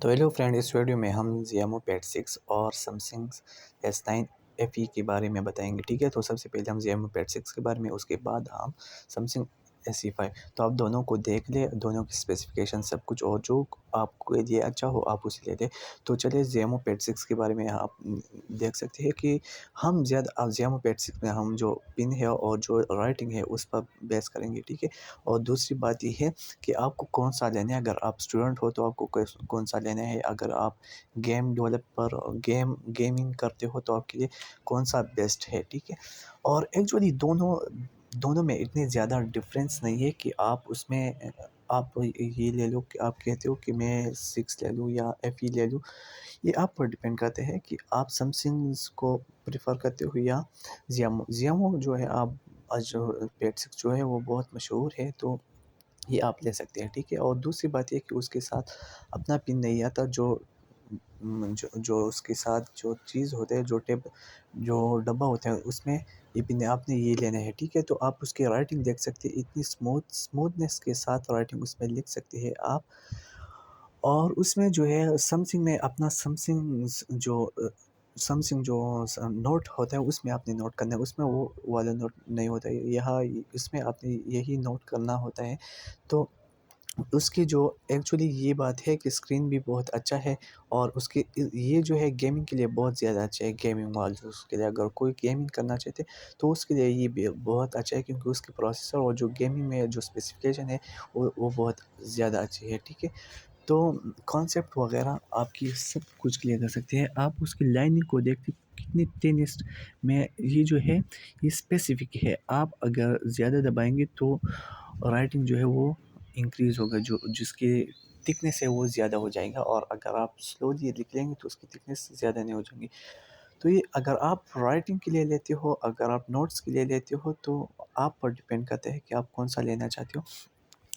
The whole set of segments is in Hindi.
तो हेलो फ्रेंड, इस वीडियो में हम Xiaomi Pad 6 और Samsung S9 FE के बारे में बताएंगे। ठीक है, तो सबसे पहले हम Xiaomi Pad 6 के बारे में, उसके बाद हम Samsung SE5। तो आप दोनों को देख ले, दोनों की स्पेसिफिकेशन सब कुछ, और जो आपके लिए अच्छा हो आप उसे ले लें। तो चलिए Xiaomi Pad 6 के बारे में आप देख सकते हैं कि हम ज़्यादा Xiaomi Pad 6 में हम जो पिन है और जो राइटिंग है उस पर बेस करेंगे। ठीक है, और दूसरी बात ये है कि आपको कौन सा लेना है। अगर आप स्टूडेंट हो तो आपको कौन सा लेना है, अगर आप गेमिंग करते हो तो आपके लिए कौन सा बेस्ट है। ठीक है, और एक्चुअली दोनों में इतनी ज़्यादा डिफरेंस नहीं है कि आप उसमें आप ये ले लो कि आप कहते हो कि मैं 6 ले लूँ या FE ले लूँ। ये आप पर डिपेंड करते हैं कि आप सैमसंग को प्रेफर करते हो या Xiaomi जो है। आप जो पेड 6 जो है वो बहुत मशहूर है, तो ये आप ले सकते हैं। ठीक है, और दूसरी बात ये कि उसके साथ अपना पिन नहीं आता। जो उसके साथ जो चीज़ होता है, जो डब्बा होता है उसमें ये पिन आपने ये लेना है। ठीक है, तो आप उसकी राइटिंग देख सकते हैं, इतनी स्मूथनेस के साथ राइटिंग उसमें लिख सकते हैं आप। और उसमें जो है समथिंग में अपना समथिंग जो नोट होता है उसमें आपने नोट करना है, उसमें वो वाला नोट नहीं होता है। यहाँ इसमें आपने यही नोट करना होता है। तो उसकी जो एक्चुअली ये बात है कि स्क्रीन भी बहुत अच्छा है, और उसके ये जो है गेमिंग के लिए बहुत ज़्यादा अच्छा है। गेमिंग वाले के लिए, अगर कोई गेमिंग करना चाहते तो उसके लिए ये भी बहुत अच्छा है, क्योंकि उसके प्रोसेसर और जो गेमिंग में जो स्पेसिफिकेशन है वो बहुत ज़्यादा अच्छी है। ठीक है, तो कॉन्सेप्ट वगैरह आपकी सब कुछ क्लियर कर सकते हैं। आप उसकी लाइनिंग को देखते कितनी थिनेस्ट में ये जो है ये स्पेसिफिक है। आप अगर ज़्यादा दबाएंगे तो राइटिंग जो है वो इंक्रीज़ होगा, जो जिसकी थिकनेस है वो ज़्यादा हो जाएगा, और अगर आप स्लोली लिख लेंगे तो उसकी थिकनेस ज़्यादा नहीं हो जाएगी। तो ये अगर आप राइटिंग के लिए लेते हो, अगर आप नोट्स के लिए लेते हो, तो आप पर डिपेंड करता है कि आप कौन सा लेना चाहते हो।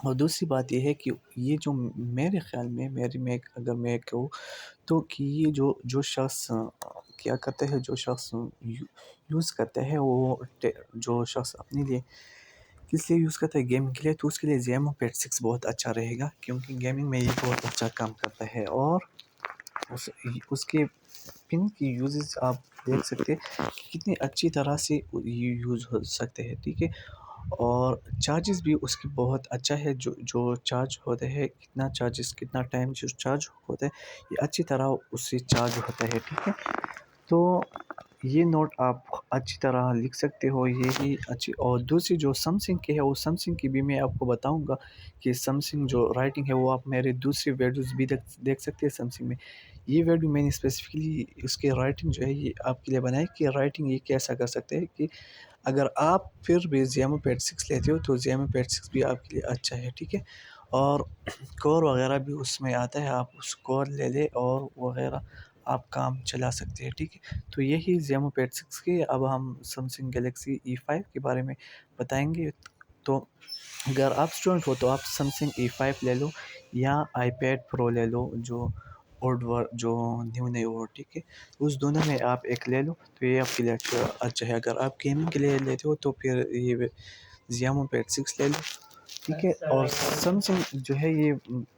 और दूसरी बात ये है कि ये जो मेरे ख़्याल में अगर मैं कहूँ तो कि ये जो शख़्स क्या करता है, जो शख़्स यूज़ करता है वो जो शख़्स अपने लिए किस लिए यूज़ करता है, गेमिंग के लिए, तो उसके लिए Xiaomi Pad 6 बहुत अच्छा रहेगा, क्योंकि गेमिंग में ये बहुत अच्छा काम करता है। और उसके पिन की यूजेस आप देख सकते हैं कि कितनी अच्छी तरह से यूज़ हो सकते हैं। ठीक है, और चार्जेस भी उसकी बहुत अच्छा है। जो चार्ज होता है, कितना टाइम जो चार्ज होता है, ये अच्छी तरह उससे चार्ज होता है। ठीक है, तो ये नोट आप अच्छी तरह लिख सकते हो, ये ही अच्छी। और दूसरी जो समथिंग की है, वो समथिंग की भी मैं आपको बताऊंगा कि समथिंग जो राइटिंग है वो आप मेरे दूसरे वीडियोस भी देख सकते हैं समथिंग में। ये वीडियो मैंने स्पेसिफिकली इसके राइटिंग जो है ये आपके लिए बनाई कि राइटिंग ये कैसा कर सकते हैं, कि अगर आप फिर भी Xiaomi Pad 6 लेते हो तो Xiaomi Pad 6 भी आपके लिए अच्छा है। ठीक है, और कोर वगैरह भी उसमें आता है, आप उस कोर ले लें और वगैरह आप काम चला सकते हैं। ठीक है, तो यही Xiaomi Pad 6 के। अब हम Samsung Galaxy E5 के बारे में बताएंगे। तो अगर आप स्टूडेंट हो तो आप Samsung E5 ले लो या iPad Pro ले लो, जो जो न्यू हो। ठीक है, उस दोनों में आप एक ले लो, तो ये आपके लिए अच्छा है। अगर आप गेमिंग के लिए लेते हो तो फिर ये Xiaomi Pad 6 ले लो। ठीक है, और सैमसंग जो है ये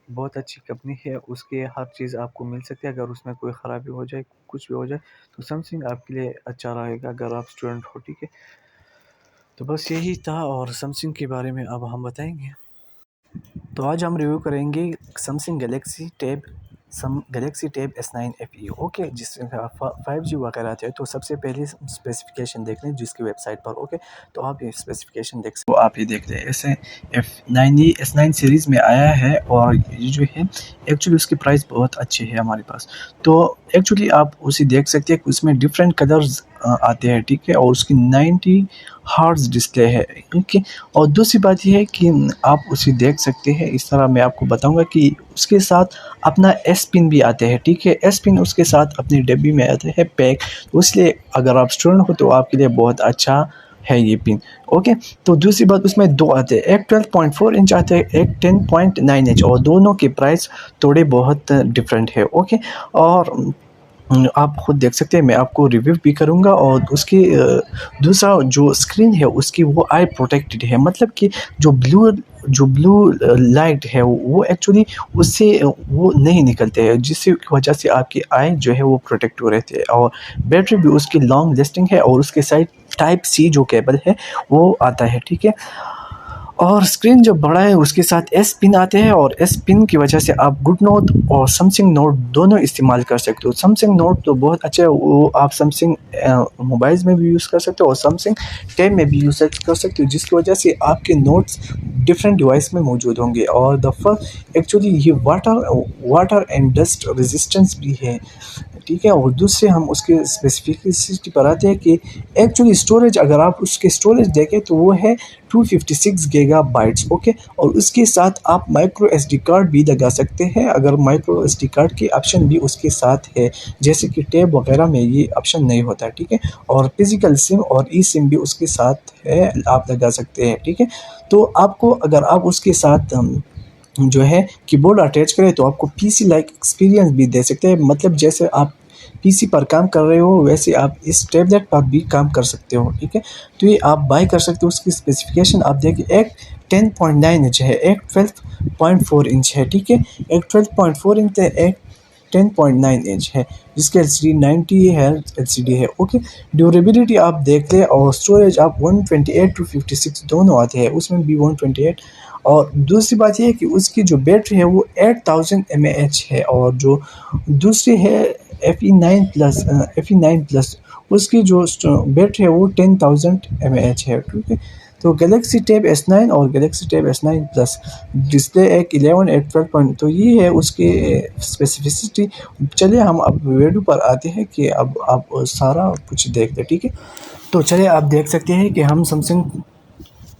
बहुत अच्छी कंपनी है, उसके हर चीज़ आपको मिल सकती है। अगर उसमें कोई ख़राबी हो जाए, कुछ भी हो जाए, तो सैमसंग आपके लिए अच्छा रहेगा अगर आप स्टूडेंट हो। ठीक है, तो बस यही था, और सैमसंग के बारे में अब हम बताएंगे। तो आज हम रिव्यू करेंगे Samsung Galaxy tab S9 FE। Okay, जिसमें 5G वगैरह आते हैं। तो सबसे पहले स्पेसिफिकेशन देख लें जिसकी वेबसाइट पर। ओके, तो आप ये स्पेसिफिकेशन देख सकते हो, आप ये देख लें। ऐसे S9 सीरीज़ में आया है, और ये जो है एक्चुअली उसकी प्राइस बहुत अच्छी है हमारे पास। तो एक्चुअली आप उसे देख सकते हैं कि उसमें डिफरेंट कलर्स आते हैं। ठीक है, और उसकी 90 हर्ट्ज डिस्प्ले है। ओके, और दूसरी बात यह है कि आप उसे देख सकते हैं इस तरह। मैं आपको बताऊंगा कि उसके साथ अपना S पिन भी आते हैं। ठीक है, S पिन उसके साथ अपनी डब्बी में आते हैं पैक, तो इसलिए अगर आप स्टूडेंट हो तो आपके लिए बहुत अच्छा है ये पिन। ओके, तो दूसरी बात उसमें दो आते हैं, एक 12.4 इंच आते हैं, एक 10.9 इंच, और दोनों के प्राइस थोड़े बहुत डिफरेंट है। ओके, और आप खुद देख सकते हैं, मैं आपको रिव्यू भी करूंगा। और उसकी दूसरा जो स्क्रीन है उसकी वो आई प्रोटेक्टेड है, मतलब कि जो ब्लू जो ब्लू लाइट है वो एक्चुअली उससे वो नहीं निकलते हैं, जिसकी वजह से आपकी आई जो है वो प्रोटेक्ट हो रहती है। और बैटरी भी उसकी लॉन्ग लास्टिंग है और उसके साइड टाइप सी जो केबल है वो आता है, ठीक है। और स्क्रीन जब बड़ा है उसके साथ एस पिन आते हैं और एस पिन की वजह से आप गुड नोट और समसंग नोट दोनों इस्तेमाल कर सकते हो। समसंग नोट तो बहुत अच्छा है, वो आप समसंग मोबाइल्स में भी यूज़ कर सकते हो और समसंग टैब में भी यूज़ कर सकते हो, जिसकी वजह से आपके नोट्स डिफरेंट डिवाइस में मौजूद होंगे। और द फर्स्ट एक्चुअली ये वाटर एंड डस्ट रेजिस्टेंस भी है, ठीक है। और दूसरे हम उसके स्पेसिफिसिटी पर आते हैं कि एक्चुअली स्टोरेज, अगर आप उसके स्टोरेज देखें तो वो है 256 गीगाबाइट्स, ओके। और उसके साथ आप माइक्रो एसडी कार्ड भी लगा सकते हैं, अगर माइक्रो एसडी कार्ड के ऑप्शन भी उसके साथ है, जैसे कि टैब वगैरह में ये ऑप्शन नहीं होता है, ठीक है। और फिजिकल सिम और ई सिम भी उसके साथ है, आप लगा सकते हैं, ठीक है। तो आपको अगर आप उसके साथ जो है कीबोर्ड अटैच करें तो आपको पीसी लाइक एक्सपीरियंस भी दे सकते हैं, मतलब जैसे आप पीसी पर काम कर रहे हो वैसे आप इस टैबलेट पर भी काम कर सकते हो, ठीक है। तो ये आप बाय कर सकते हो। उसकी स्पेसिफिकेशन आप देखिए, एक 10.9 इंच है, एक 12.4 इंच है, ठीक है। एक 12.4 इंच है, एक 10.9 इंच है, जिसके एलसीडी 90 हर्ट्ज एलसीडी है, ओके। ड्यूरेबिलिटी आप देख ले और स्टोरेज आप 128 टू 56 दोनों आते हैं, उसमें भी 128। और दूसरी बात यह है कि उसकी जो बैटरी है वो 8000 mAh है, और जो दूसरी है FE9 प्लस उसकी जो बैटरी है वो 10,000 mAh है, ठीक है। तो गैलेक्सी टैब S9 और Galaxy tab S9 plus display एक 11 एट 12 पॉइंट, तो ये है उसके स्पेसिफिसिटी। चलिए हम अब वीडियो पर आते हैं कि अब आप सारा कुछ देख लें, ठीक है। तो चलिए आप देख सकते हैं कि हम सैमसंग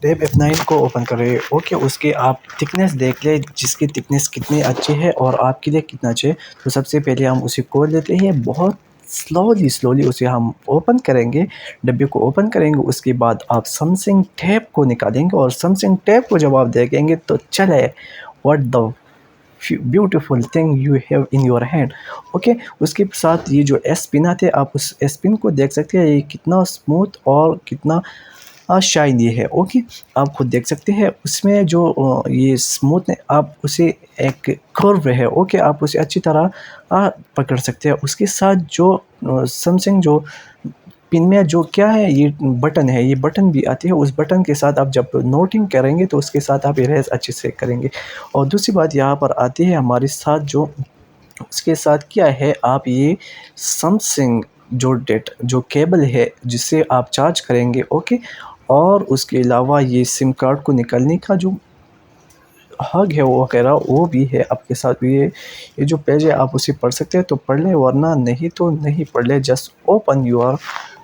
टैब F9 को ओपन कर रहे हैं, ओके। उसके आप थिकनेस देख लें, जिसकी थिकनेस कितनी अच्छी है और आपके लिए कितना अच्छे है। तो सबसे पहले हम उसे खोल लेते हैं, बहुत स्लोली उसे हम ओपन करेंगे, डब्बे को ओपन करेंगे। उसके बाद आप सैमसंग टैब को निकालेंगे और सैमसंग टैब को जब आप देखेंगे तो चले what the beautiful thing you have in your hand, okay. उसके साथ ये जो एस पिन आते हैं, आप उस एस पिन को देख सकते हैं, ये कितना स्मूथ और कितना शाइन ये है, ओके। आप खुद देख सकते हैं उसमें जो ये स्मूथ है, आप उसे एक कर्व है, ओके, आप उसे अच्छी तरह पकड़ सकते हैं। उसके साथ जो सैमसंग जो पिन में जो क्या है, ये बटन है, ये बटन भी आती है। उस बटन के साथ आप जब नोटिंग करेंगे तो उसके साथ आप इरेज अच्छे से करेंगे। और दूसरी बात यहाँ पर आती है हमारे साथ जो उसके साथ क्या है, आप ये सैमसंग जो केबल है जिससे आप चार्ज करेंगे, ओके। और उसके अलावा ये सिम कार्ड को निकालने का जो हग है वो वगैरह वो भी है आपके साथ। ये जो पेज है आप उसे पढ़ सकते हैं तो पढ़ लें, वरना नहीं तो नहीं पढ़ लें। Just open your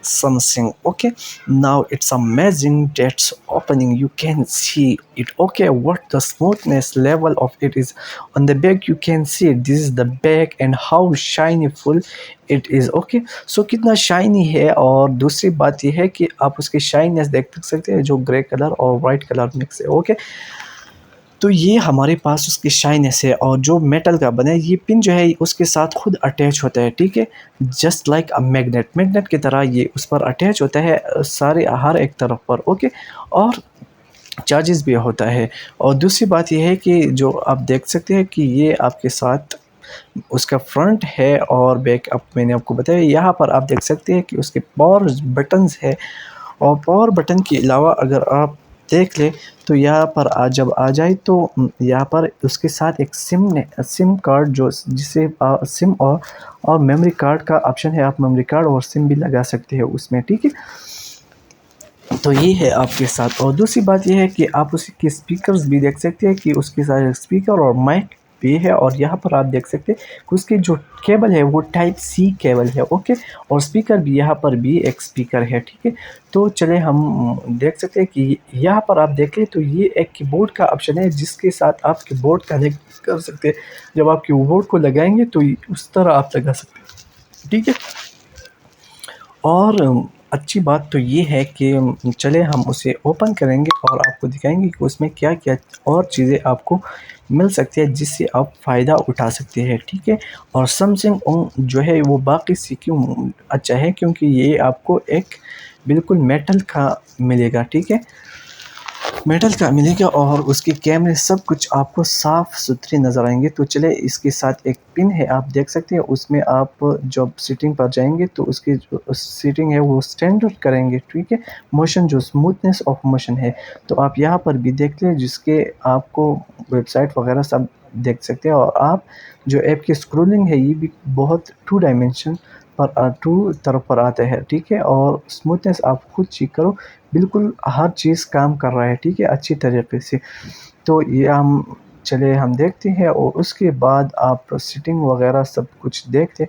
something, okay. Now it's amazing that's opening, you can see it, okay. What the smoothness level of it is on the back, you can see it. This is the back and how shiny full it is, okay. So कितना शाइनी है। और दूसरी बात यह है कि आप उसकी शाइनेस देख सकते हैं, जो ग्रे कलर और वाइट कलर मिक्स है, ओके। तो ये हमारे पास उसकी शाइनेस है। और जो मेटल का बना है ये पिन जो है उसके साथ खुद अटैच होता है, ठीक है। जस्ट लाइक अ मैग्नेट की तरह ये उस पर अटैच होता है, सारे हर एक तरफ पर, ओके। और चार्जेस भी होता है। और दूसरी बात ये है कि जो आप देख सकते हैं कि ये आपके साथ उसका फ्रंट है और बैक, अब मैंने आपको बताया। यहाँ पर आप देख सकते हैं कि उसके पावर बटन्स है। और पावर बटन के अलावा अगर आप देख लें तो यहाँ पर जब आ जाए तो यहाँ पर उसके साथ एक सिम कार्ड जो जिसे सिम और मेमोरी कार्ड का ऑप्शन है, आप मेमोरी कार्ड और सिम भी लगा सकते हैं उसमें, ठीक है। तो ये है आपके साथ। और दूसरी बात ये है कि आप उसके स्पीकर्स भी देख सकते हैं कि उसके साथ स्पीकर और माइक भी है। और यहाँ पर आप देख सकते हैं कि उसकी जो केबल है वो टाइप सी केबल है, ओके। और स्पीकर भी यहाँ पर भी एक स्पीकर है, ठीक है। तो चले हम देख सकते हैं कि यहाँ पर आप देखें तो ये एक कीबोर्ड का ऑप्शन है, जिसके साथ आप कीबोर्ड कनेक्ट कर सकते हैं। जब आप कीबोर्ड को लगाएंगे तो उस तरह आप लगा सकते हैं, ठीक है। और अच्छी बात तो ये है कि चले हम उसे ओपन करेंगे और आपको दिखाएंगे कि उसमें क्या क्या और चीज़ें आपको मिल सकती है, जिससे आप फ़ायदा उठा सकते हैं, ठीक है। और सैमसंग जो है वो बाकी से क्यों अच्छा है, क्योंकि ये आपको एक बिल्कुल मेटल का मिलेगा, ठीक है। मेटल का मिलेगा और उसके कैमरे सब कुछ आपको साफ़ सुथरे नज़र आएँगे। तो चलिए इसके साथ एक पिन है आप देख सकते हैं उसमें आप जब सेटिंग पर जाएँगे तो उसकी जो सेटिंग है वो स्टैंडर्ड करेंगे, ठीक है? मोशन जो स्मूथनेस ऑफ मोशन है, तो आप यहाँ पर भी देख लें जिसके आपको वेबसाइट वगैरह सब देख सकते हैं और आप जो ऐप की स्क्रॉलिंग है ये भी बहुत 2 डायमेंशन पर 2 तरफ पर आता है, ठीक है? और स्मूथनेस आप खुद चेक करो, बिल्कुल हर चीज़ काम कर रहा है, ठीक है? अच्छी तरीके से। तो ये हम चलिए हम देखते हैं और उसके बाद आप सेटिंग वगैरह सब कुछ देखते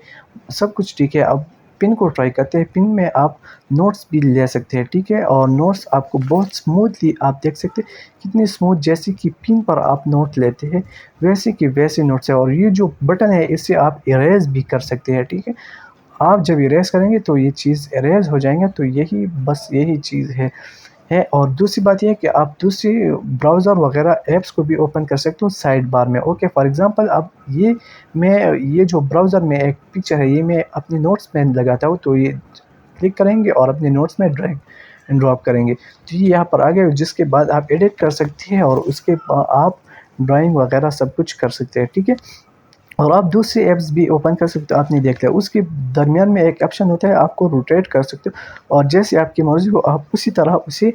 सब कुछ ठीक है, अब पिन को ट्राई करते हैं। पिन में आप नोट्स भी ले सकते हैं, ठीक है? और नोट्स आपको बहुत स्मूथली आप देख सकते हैं, कितनी स्मूथ जैसे कि पिन पर आप नोट लेते हैं, वैसे के वैसे नोट्स है और ये जो बटन है, इससे आप इरेज़ भी कर सकते हैं, ठीक है? आप जब इरेज़ करेंगे तो ये चीज़ इरेज़ हो जाएँगे, तो यही बस यही चीज़ है और दूसरी बात ये है कि आप दूसरी ब्राउज़र वगैरह ऐप्स को भी ओपन कर सकते हो साइड बार में। ओके, फॉर एग्ज़ाम्पल अब ये जो ब्राउज़र में एक पिक्चर है, ये मैं अपने नोट्स में लगाता हूँ, तो ये क्लिक करेंगे और अपने नोट्स में ड्रैग एंड ड्रॉप करेंगे। तो ये यहाँ पर आ गया जिसके बाद आप एडिट कर सकते हैं और उसके आप ड्राइंग वगैरह सब कुछ कर सकते हैं, ठीक है? और आप दूसरी ऐप्स भी ओपन कर सकते हो, आपने देख लिया। उसके दरमियान में एक ऑप्शन होता है, आपको रोटेट कर सकते हो और जैसे आपकी मर्ज़ी हो आप उसी तरह उसे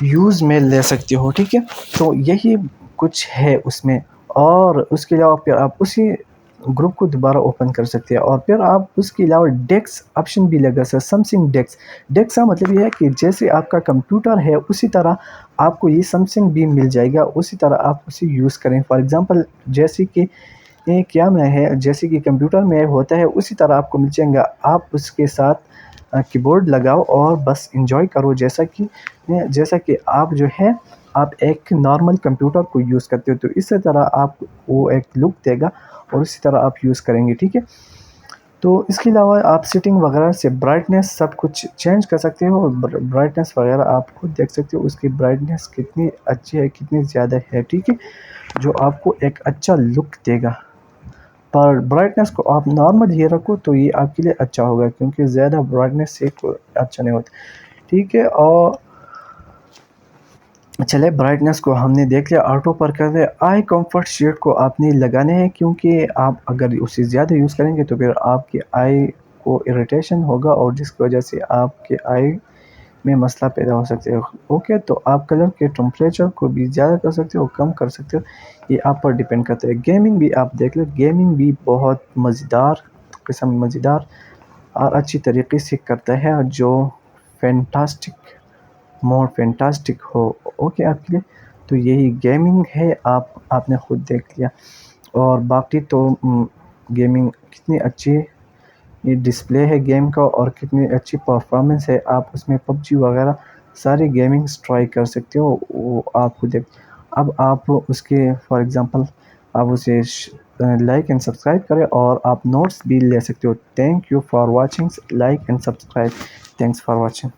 यूज़ में ले सकते हो, ठीक है? तो यही कुछ है उसमें और उसके अलावा फिर आप उसी ग्रुप को दोबारा ओपन कर सकते हैं और फिर आप उसके अलावा डेस्क ऑप्शन भी लगा सकते हैं, समथिंग डेस्क। डेस्क का मतलब ये है कि जैसे आपका कंप्यूटर है, उसी तरह आपको ये समथिंग भी मिल जाएगा, उसी तरह आप उसे यूज़ करें। फॉर एग्ज़ाम्पल जैसे कि ये क्या में है, जैसे कि कंप्यूटर में होता है, उसी तरह आपको मिल जाएगा। आप उसके साथ कीबोर्ड लगाओ और बस एन्जॉय करो जैसा कि आप जो है, आप एक नॉर्मल कंप्यूटर को यूज़ करते हो, तो इसी तरह आप वो एक लुक देगा और उसी तरह आप यूज़ करेंगे, ठीक है? तो इसके अलावा आप सेटिंग वगैरह से ब्राइटनेस सब कुछ चेंज कर सकते हो और ब्राइटनेस वगैरह आप खुद देख सकते हो, उसकी ब्राइटनेस कितनी अच्छी है, कितनी ज़्यादा है, ठीक है? जो आपको एक अच्छा लुक देगा। पर ब्राइटनेस को आप नॉर्मल ही रखो तो ये आपके लिए अच्छा होगा क्योंकि ज़्यादा ब्राइटनेस से कोई अच्छा नहीं होता, ठीक है? और चलिए ब्राइटनेस को हमने देख लिया, ऑटो पर कर दे। आई कंफर्ट शेड को आपने लगाने हैं क्योंकि आप अगर उसे ज़्यादा यूज़ करेंगे तो फिर आपकी आई को इरिटेशन होगा और जिसकी वजह से आपके आई में मसला पैदा हो सकते हो। ओके, तो आप कलर के टेम्परेचर को भी ज़्यादा कर सकते हो, कम कर सकते हो, ये आप पर डिपेंड करता है। गेमिंग भी आप देख लो, गेमिंग भी बहुत मज़ेदार और अच्छी तरीके से करता है जो फैंटास्टिक मोर फैंटास्टिक हो, ओके आपके लिए। तो यही गेमिंग है, आपने खुद देख लिया और बाकी तो गेमिंग कितनी अच्छी ये डिस्प्ले है गेम का और कितनी अच्छी परफॉर्मेंस है, आप उसमें पबजी वगैरह सारी गेमिंग्स ट्राई कर सकते हो, वो आप खुद देख। अब आप उसके फॉर एग्ज़ाम्पल आप उसे लाइक एंड सब्सक्राइब करें और आप नोट्स भी ले सकते हो। Thank you for watching, like and subscribe. Thanks for watching.